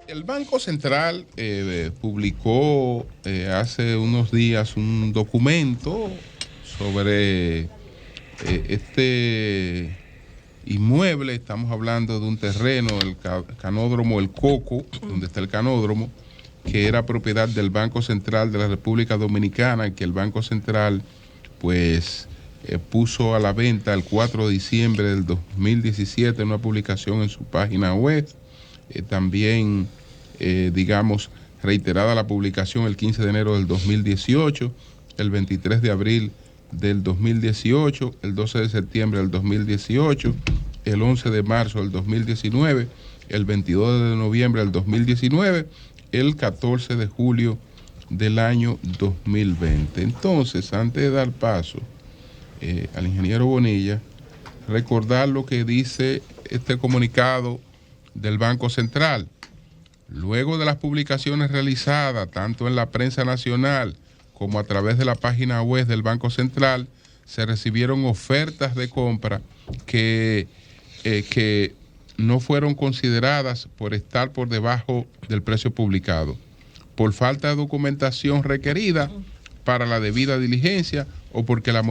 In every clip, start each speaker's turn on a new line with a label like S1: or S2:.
S1: El Banco Central publicó hace unos días un documento sobre este inmueble. Estamos hablando de un terreno, el canódromo El Coco, donde está el canódromo, que era propiedad del Banco Central de la República Dominicana, y que el Banco Central pues puso a la venta el 4 de diciembre del 2017 en una publicación en su página web. También, digamos, reiterada la publicación el 15 de enero del 2018, el 23 de abril del 2018, el 12 de septiembre del 2018, el 11 de marzo del 2019, el 22 de noviembre del 2019, el 14 de julio del año 2020. Entonces, antes de dar paso al ingeniero Bonilla, recordar lo que dice este comunicado del Banco Central. Luego de las publicaciones realizadas tanto en la prensa nacional como a través de la página web del Banco Central, se recibieron ofertas de compra que no fueron consideradas por estar por debajo del precio publicado, por falta de documentación requerida para la debida diligencia o porque las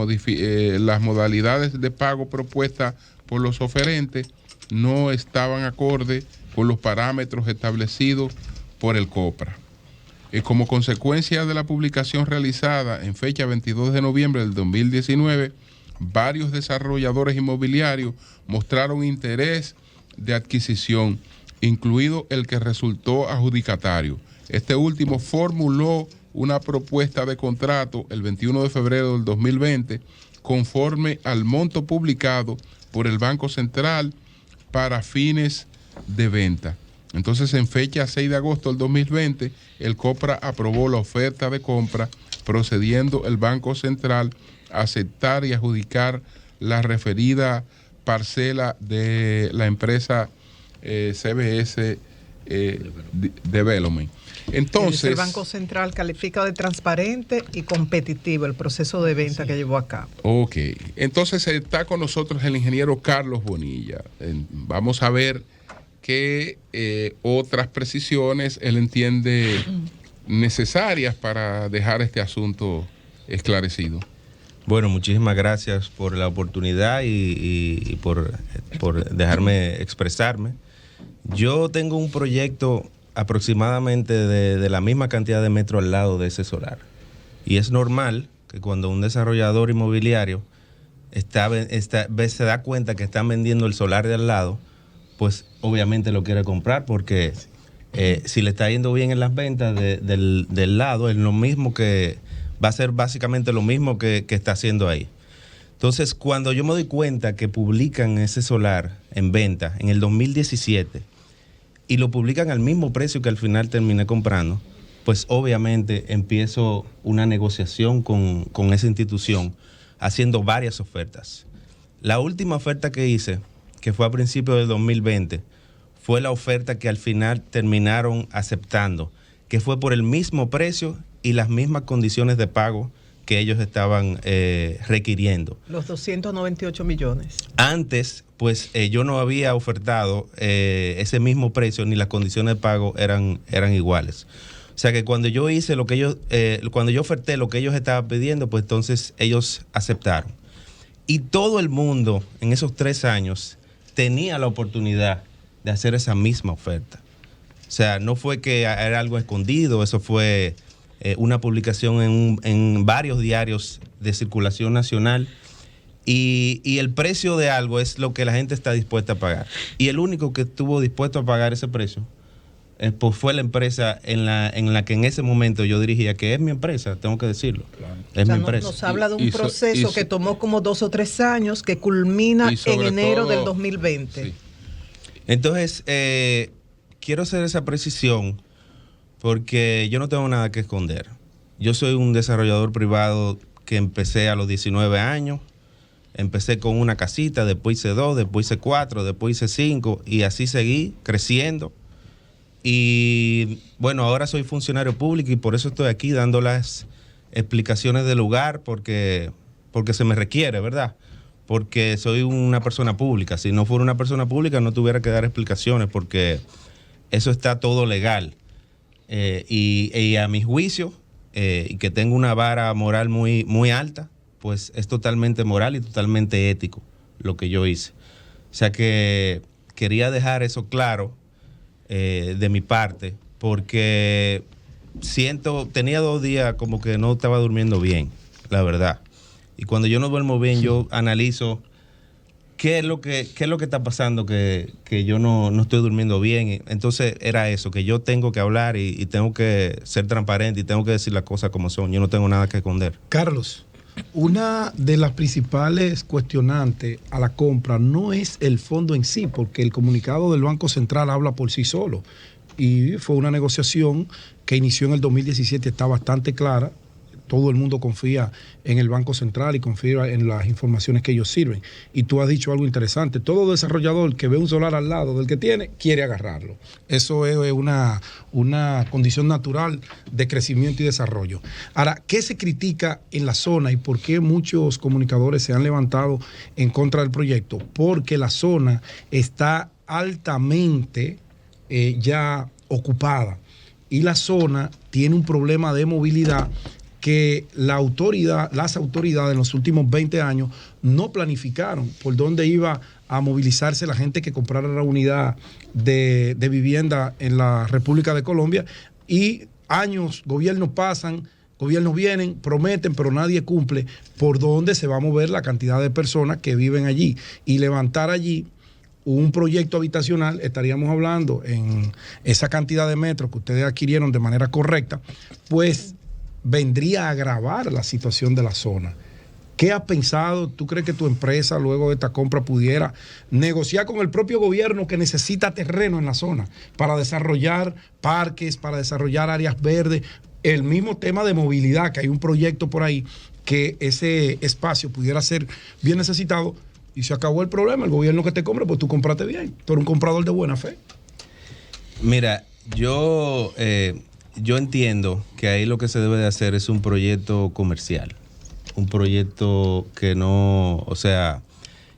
S1: modalidades de pago propuestas por los oferentes no estaban acorde con los parámetros establecidos por el COPRA. Como consecuencia de la publicación realizada en fecha 22 de noviembre del 2019, varios desarrolladores inmobiliarios mostraron interés de adquisición, incluido el que resultó adjudicatario. Este último formuló una propuesta de contrato el 21 de febrero del 2020 conforme al monto publicado por el Banco Central para fines de venta. Entonces, en fecha 6 de agosto del 2020, el COPRA aprobó la oferta de compra, procediendo el Banco Central a aceptar y adjudicar la referida parcela de la empresa CBS Development. Entonces,
S2: el Banco Central califica de transparente y competitivo el proceso de venta que llevó a cabo.
S1: Ok, entonces está con nosotros el ingeniero Carlos Bonilla. Vamos a ver qué otras precisiones él entiende necesarias para dejar este asunto esclarecido.
S3: Bueno, muchísimas gracias por la oportunidad y por dejarme expresarme. Yo tengo un proyecto aproximadamente de la misma cantidad de metros al lado de ese solar. Y es normal que cuando un desarrollador inmobiliario se da cuenta que están vendiendo el solar de al lado, pues obviamente lo quiere comprar porque si le está yendo bien en las ventas del lado, es lo mismo que va a ser básicamente lo mismo que está haciendo ahí. Entonces, cuando yo me doy cuenta que publican ese solar en venta en el 2017 y lo publican al mismo precio que al final terminé comprando, pues obviamente empiezo una negociación con esa institución haciendo varias ofertas. La última oferta que hice, que fue a principios del 2020, fue la oferta que al final terminaron aceptando, que fue por el mismo precio y las mismas condiciones de pago que ellos estaban requiriendo.
S2: Los 298 millones.
S3: Antes, pues yo no había ofertado ese mismo precio ni las condiciones de pago eran iguales. O sea que cuando yo hice lo que ellos, cuando yo oferté lo que ellos estaban pidiendo, pues entonces ellos aceptaron. Y todo el mundo en esos 3 años tenía la oportunidad de hacer esa misma oferta. O sea, no fue que era algo escondido, eso fue una publicación en varios diarios de circulación nacional y el precio de algo es lo que la gente está dispuesta a pagar. Y el único que estuvo dispuesto a pagar ese precio pues fue la empresa en la que en ese momento yo dirigía, que es mi empresa, tengo que decirlo. Claro. Es mi empresa.
S2: Nos habla de un proceso que tomó como 2 o 3 años, que culmina en enero del 2020. Sí.
S3: Entonces, quiero hacer esa precisión porque yo no tengo nada que esconder. Yo soy un desarrollador privado que empecé a los 19 años. Empecé con una casita, después hice 2, después hice 4, después hice 5 y así seguí creciendo. Y bueno, ahora soy funcionario público y por eso estoy aquí dando las explicaciones del lugar porque se me requiere, ¿verdad? Porque soy una persona pública. Si no fuera una persona pública no tuviera que dar explicaciones porque eso está todo legal. Y a mi juicio, y que tengo una vara moral muy, muy alta, pues es totalmente moral y totalmente ético lo que yo hice. O sea que quería dejar eso claro de mi parte, porque tenía 2 días como que no estaba durmiendo bien, la verdad. Y cuando yo no duermo bien, yo analizo qué es lo que está pasando, que yo no estoy durmiendo bien. Entonces era eso, que yo tengo que hablar y tengo que ser transparente y tengo que decir las cosas como son. Yo no tengo nada que esconder.
S4: Carlos, una de las principales cuestionantes a la compra no es el fondo en sí, porque el comunicado del Banco Central habla por sí solo. Y fue una negociación que inició en el 2017, está bastante clara. Todo el mundo confía en el Banco Central y confía en las informaciones que ellos sirven. Y tú has dicho algo interesante. Todo desarrollador que ve un solar al lado del que tiene, quiere agarrarlo. Eso es una condición natural de crecimiento y desarrollo. Ahora, ¿qué se critica en la zona y por qué muchos comunicadores se han levantado en contra del proyecto? Porque la zona está altamente ya ocupada y la zona tiene un problema de movilidad que las autoridades en los últimos 20 años no planificaron por dónde iba a movilizarse la gente que comprara la unidad de vivienda en la República de Colombia. Y años, gobiernos pasan, gobiernos vienen, prometen, pero nadie cumple por dónde se va a mover la cantidad de personas que viven allí. Y levantar allí un proyecto habitacional, estaríamos hablando en esa cantidad de metros que ustedes adquirieron de manera correcta, pues vendría a agravar la situación de la zona. ¿Qué has pensado? ¿Tú crees que tu empresa luego de esta compra pudiera negociar con el propio gobierno que necesita terreno en la zona para desarrollar parques, para desarrollar áreas verdes? El mismo tema de movilidad, que hay un proyecto por ahí que ese espacio pudiera ser bien necesitado y se acabó el problema. El gobierno que te compra, pues tú compraste bien. Tú eres un comprador de buena fe.
S3: Mira, yo entiendo que ahí lo que se debe de hacer es un proyecto comercial, un proyecto que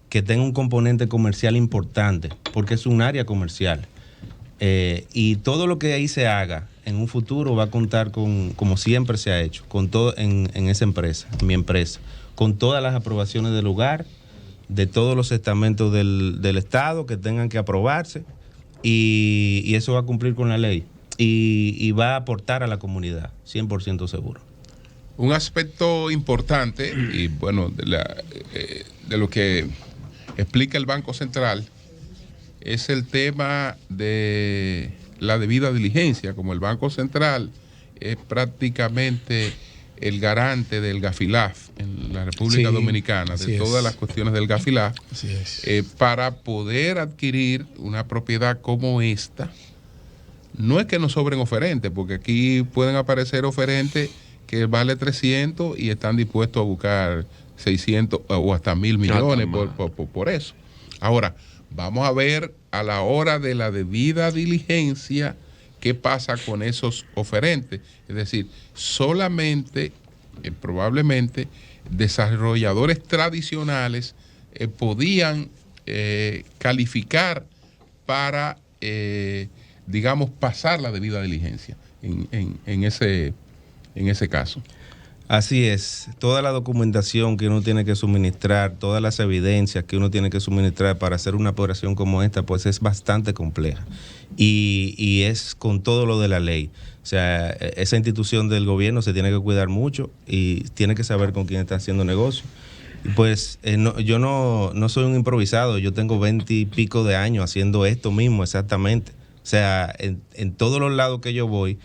S3: que tenga un componente comercial importante, porque es un área comercial. Y todo lo que ahí se haga en un futuro va a contar con, como siempre se ha hecho, con todo en esa empresa, en mi empresa, con todas las aprobaciones del lugar, de todos los estamentos del Estado que tengan que aprobarse, y eso va a cumplir con la ley. Y va a aportar a la comunidad, 100% seguro.
S1: Un aspecto importante, y bueno, de lo que explica el Banco Central, es el tema de la debida diligencia. Como el Banco Central es prácticamente el garante del Gafilaf en la República Dominicana, de todas las cuestiones del Gafilaf, para poder adquirir una propiedad como esta. No es que nos sobren oferentes, porque aquí pueden aparecer oferentes que vale 300 y están dispuestos a buscar 600 o hasta 1.000 millones por eso. Ahora, vamos a ver a la hora de la debida diligencia qué pasa con esos oferentes. Es decir, solamente, probablemente, desarrolladores tradicionales podían calificar para digamos, pasar la debida diligencia en ese caso.
S3: Así es, toda la documentación que uno tiene que suministrar, todas las evidencias que uno tiene que suministrar para hacer una operación como esta, pues es bastante compleja y es con todo lo de la ley. O sea, esa institución del gobierno se tiene que cuidar mucho y tiene que saber con quién está haciendo negocio. Pues yo no soy un improvisado, yo tengo 20 y pico de años haciendo esto mismo exactamente. O sea, en todos los lados que yo voy,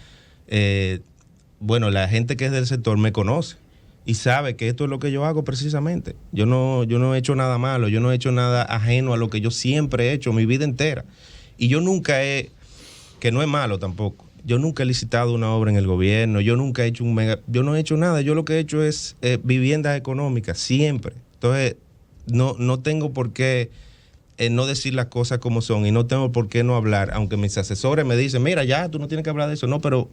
S3: bueno, la gente que es del sector me conoce y sabe que esto es lo que yo hago precisamente. Yo no he hecho nada malo, yo no he hecho nada ajeno a lo que yo siempre he hecho mi vida entera. Y yo nunca que no es malo tampoco, yo nunca he licitado una obra en el gobierno, yo nunca he hecho yo no he hecho nada, yo lo que he hecho es viviendas económicas, siempre. Entonces, no tengo por qué no decir las cosas como son y no tengo por qué no hablar, aunque mis asesores me dicen, mira, ya, tú no tienes que hablar de eso. No, pero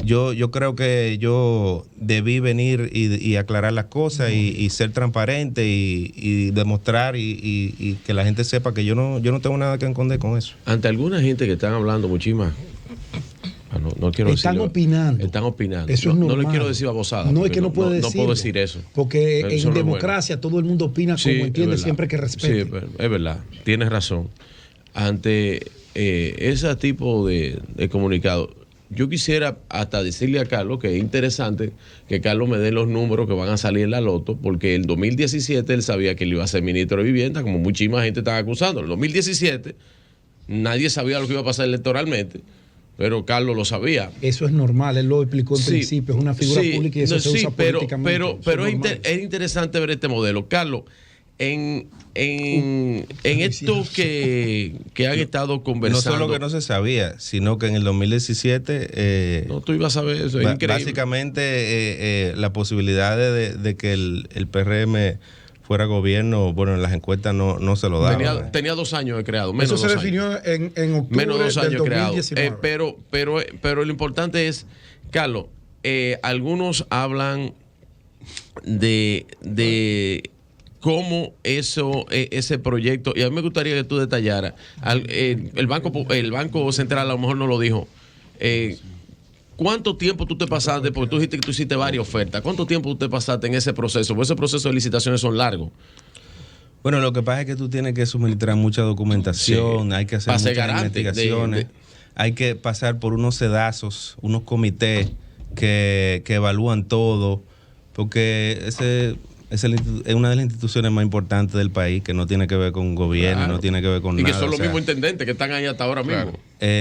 S3: yo creo que yo debí venir y aclarar las cosas y ser transparente y demostrar y que la gente sepa que yo no tengo nada que esconder con eso.
S5: Ante alguna gente que están hablando muchísimas, no quiero
S4: están
S5: decirlo,
S4: opinando.
S5: Están opinando.
S4: Eso es normal.
S5: No le quiero decir babosada.
S4: No, es que no puedo decirlo.
S5: No puedo decir eso.
S4: Porque
S5: Eso
S4: en
S5: no es
S4: democracia
S5: bueno.
S4: todo el mundo opina como entiende, siempre que respete.
S5: Sí, es verdad. Tienes razón. Ante ese tipo de comunicado, yo quisiera hasta decirle a Carlos que es interesante que Carlos me dé los números que van a salir en la loto, porque en 2017 él sabía que él iba a ser ministro de Vivienda, como muchísima gente estaba acusando. En el 2017 nadie sabía lo que iba a pasar electoralmente, pero Carlos lo sabía.
S4: Eso es normal, él lo explicó en principio, es una figura pública y eso se usa políticamente.
S5: Pero es interesante ver este modelo. Carlos, en esto que han estado conversando.
S3: No solo que no se sabía, sino que en el 2017...
S5: no, tú ibas a ver eso, es increíble.
S3: Básicamente la posibilidad de que el PRM fuera gobierno, bueno, en las encuestas no se lo daba.
S5: Tenía 2 años de creado.
S4: Eso se definió en octubre
S5: menos 2 años
S4: del
S5: 2019. Pero lo importante es, Carlos, algunos hablan de cómo ese proyecto, y a mí me gustaría que tú detallaras, el Banco Central a lo mejor no lo dijo, ¿cuánto tiempo tú te pasaste? Porque tú dijiste que tú hiciste varias ofertas. ¿Cuánto tiempo tú te pasaste en ese proceso? Porque ese proceso de licitaciones son largos.
S3: Bueno, lo que pasa es que tú tienes que suministrar mucha documentación, hay que hacer muchas investigaciones, hay que pasar por unos sedazos, unos comités que evalúan todo, porque es una de las instituciones más importantes del país, que no tiene que ver con gobierno, claro, no tiene que ver con nada.
S5: Y que son los mismos intendentes que están ahí hasta ahora mismo.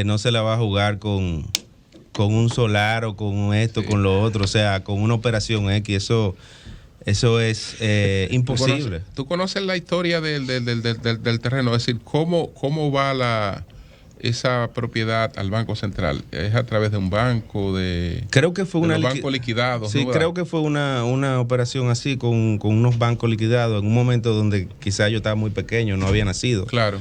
S3: No se la va a jugar con un solar o con esto, con lo otro, o sea, con una operación X, eso es imposible.
S1: ¿Tú conoces la historia del terreno? Es decir, ¿cómo va esa propiedad al Banco Central? ¿Es a través de un banco?
S3: Creo que fue
S1: los bancos liquidados.
S3: Sí, ¿no? Creo que fue una operación así con unos bancos liquidados en un momento donde quizás yo estaba muy pequeño, no había nacido.
S1: Claro.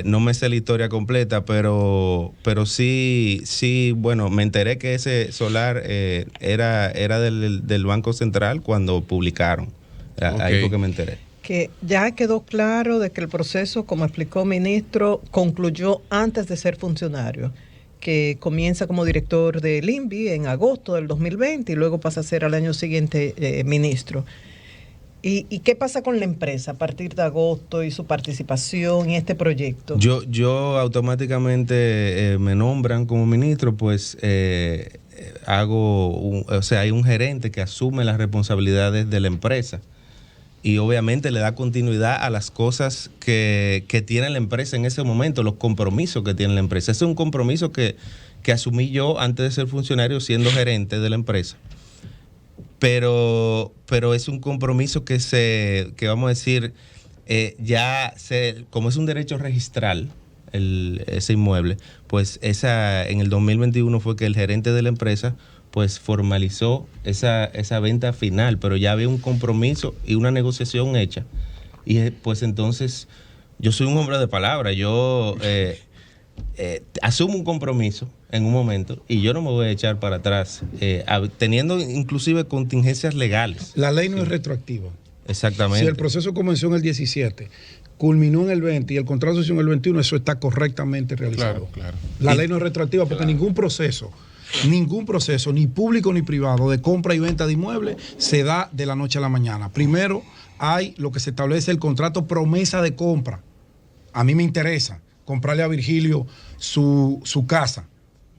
S3: No me sé la historia completa, pero sí, bueno, me enteré que ese solar era del Banco Central cuando publicaron. Okay. Ahí fue que me enteré.
S2: Que ya quedó claro de que el proceso, como explicó el ministro, concluyó antes de ser funcionario, que comienza como director del INVI en agosto del 2020 y luego pasa a ser al año siguiente ministro. ¿Y qué pasa con la empresa a partir de agosto y su participación en este proyecto?
S3: Yo automáticamente me nombran como ministro, pues hay un gerente que asume las responsabilidades de la empresa y obviamente le da continuidad a las cosas que tiene la empresa en ese momento, los compromisos que tiene la empresa. Ese es un compromiso que asumí yo antes de ser funcionario siendo gerente de la empresa. Pero es un compromiso que vamos a decir, como es un derecho registral ese inmueble, pues en el 2021 fue que el gerente de la empresa pues formalizó esa venta final, pero ya había un compromiso y una negociación hecha. Y pues entonces yo soy un hombre de palabra, yo asumo un compromiso en un momento y yo no me voy a echar para atrás, teniendo inclusive contingencias legales.
S4: La ley no es retroactiva.
S3: Exactamente.
S4: Si el proceso comenzó en el 17, culminó en el 20 y el contrato se hizo en el 21, eso está correctamente realizado.
S1: Claro.
S4: La ley no es retroactiva porque ningún proceso, ni público ni privado, de compra y venta de inmuebles se da de la noche a la mañana. Primero hay lo que se establece el contrato promesa de compra. A mí me interesa comprarle a Virgilio su casa,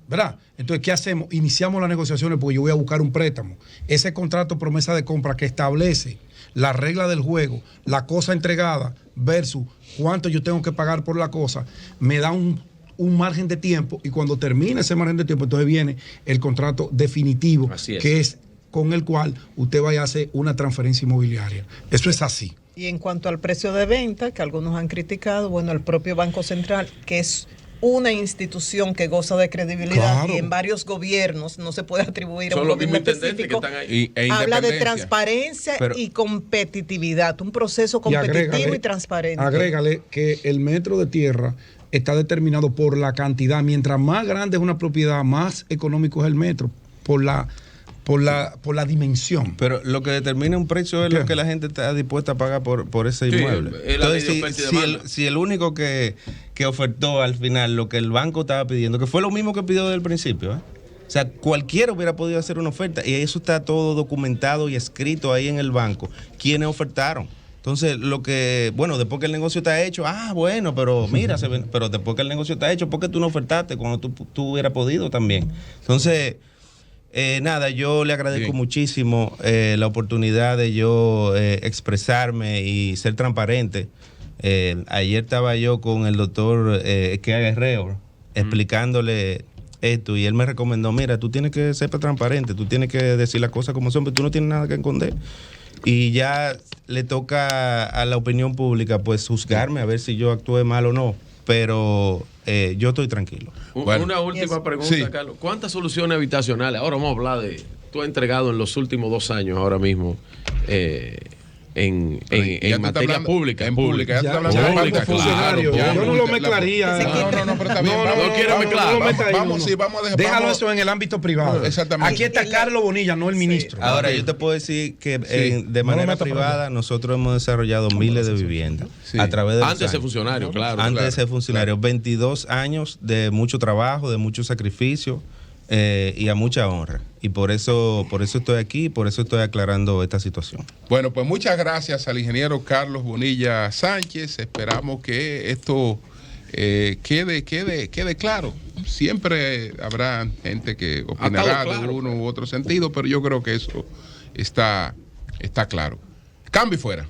S4: ¿verdad? Entonces, ¿qué hacemos? Iniciamos las negociaciones porque yo voy a buscar un préstamo. Ese contrato promesa de compra que establece la regla del juego, la cosa entregada versus cuánto yo tengo que pagar por la cosa, me da un margen de tiempo y cuando termine ese margen de tiempo, entonces viene el contrato definitivo, que es con el cual usted vaya a hacer una transferencia inmobiliaria. Eso es así.
S2: Y en cuanto al precio de venta, que algunos han criticado, bueno, el propio Banco Central, que es una institución que goza de credibilidad, claro, y en varios gobiernos no se puede atribuir a un gobierno específico, que están ahí. Habla de transparencia y competitividad, un proceso competitivo y transparente.
S4: Agrégale que el metro de tierra está determinado por la cantidad. Mientras más grande es una propiedad, más económico es el metro. por la dimensión.
S3: Pero lo que determina un precio es lo que la gente está dispuesta a pagar por ese inmueble. Entonces, si el único que ofertó al final lo que el banco estaba pidiendo, que fue lo mismo que pidió desde el principio, o sea, cualquiera hubiera podido hacer una oferta y eso está todo documentado y escrito ahí en el banco, quienes ofertaron. Entonces, después que el negocio está hecho, bueno, pero mira, pero después que el negocio está hecho, ¿por qué tú no ofertaste cuando tú hubieras podido también? Entonces, yo le agradezco muchísimo la oportunidad de yo expresarme y ser transparente. Ayer estaba yo con el doctor Kea Guerrero explicándole esto y él me recomendó, mira, tú tienes que ser transparente, tú tienes que decir las cosas como son, pero tú no tienes nada que esconder. Y ya le toca a la opinión pública pues juzgarme a ver si yo actué mal o no, pero yo estoy tranquilo.
S5: Una última pregunta, Carlos. ¿Cuántas soluciones habitacionales? Ahora vamos a hablar de, tú has entregado en los últimos 2 años ahora mismo en materia pública.
S1: En pública.
S4: Yo no lo mezclaría.
S1: No, pero está bien.
S5: No quiero mezclar.
S1: Vamos a dejar.
S4: Déjalo eso en el ámbito privado.
S1: Exactamente.
S4: Aquí está Carlos Bonilla, no el ministro.
S3: Ahora, yo te puedo decir que de manera privada nosotros hemos desarrollado miles de viviendas a través de
S5: antes de ser funcionario, claro.
S3: Antes de ser funcionario. 22 años de mucho trabajo, de mucho sacrificio. Y a mucha honra. Y por eso estoy aquí, por eso estoy aclarando esta situación.
S1: Bueno, pues muchas gracias al ingeniero Carlos Bonilla Sánchez. Esperamos que esto quede claro. Siempre habrá gente que opinará de uno u otro sentido, pero yo creo que eso está claro. Cambio y fuera.